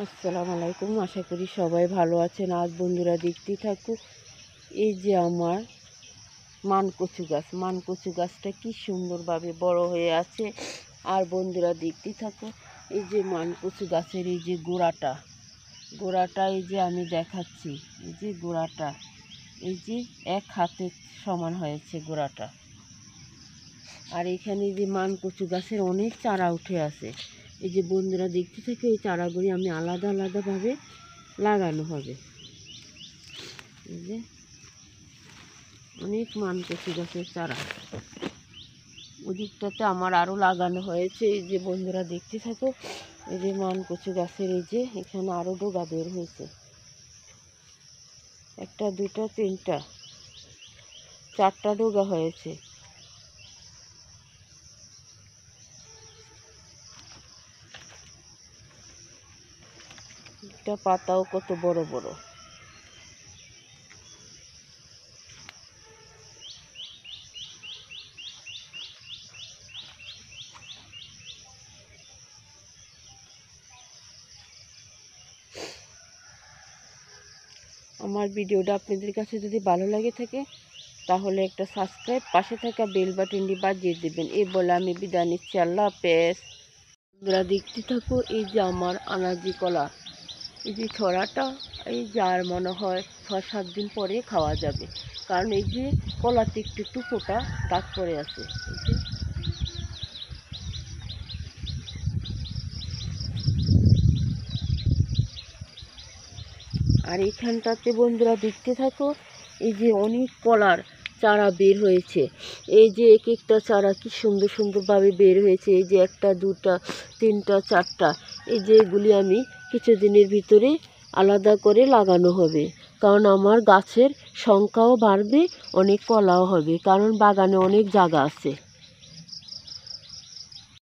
আসসালামু আলাইকুম। আশা করি সবাই ভালো আছেন। আজ বন্ধুরা দেখতেই থাকুক, এই যে আমার মানকচু গাছটা কি সুন্দরভাবে বড় হয়ে আছে। আর বন্ধুরা দেখতেই থাকুক, এই যে মানকচু গাছের এই যে গোড়াটা এই যে আমি দেখাচ্ছি, এই যে গোড়াটা এই যে এক হাতের সমান হয়েছে গোড়াটা। আর এখানে যে মানকচু গাছের অনেক চারা উঠে আছে। এই যে বন্ধুরা দেখতে থাকে, এই চারাগুলি আমি আলাদা আলাদাভাবে লাগানো হবে। এই যে অনেক মানকচু গাছের চারা ওদিকটাতে আমার আরও লাগানো হয়েছে। এই যে বন্ধুরা দেখতে থাকো, এই যে মানকচু গাছের এই যে এখানে আরও ডগা বের হয়েছে, একটা দুটো তিনটা চারটা ডগা হয়েছে। একটা পাতাও কত বড় বড়। আমার ভিডিওটা আপনাদের কাছে যদি ভালো লাগে থাকে তাহলে একটা সাবস্ক্রাইব, পাশে থাকা বেল বাটনটি বাজিয়ে দেবেন। এই বলে আমি বিদায় নিচ্ছি। আল্লাহ হাফেজ। বন্ধুরা দেখতে থাকো, এই যে আমার আনাজি কলা, এই যে ছড়াটা এই যে আর মনে হয় 6-7 দিন পরে খাওয়া যাবে, কারণ এই যে কলাতে একটু একটু ফোটা দাগ পড়ে আছে। এই যে আর এইখানটাতে বন্ধুরা দেখতে থাকো, এই যে অনেক কলার চারা বের হয়েছে। এই যে এক একটা চারা কি সুন্দর সুন্দরভাবে বের হয়েছে। এই যে একটা দুটা তিনটা চারটা, এই যে এগুলি আমি কিছুদিনের ভিতরে আলাদা করে লাগানো হবে, কারণ আমার গাছের সংখ্যাও বাড়বে, অনেক কলাও হবে, কারণ বাগানে অনেক জায়গা আছে।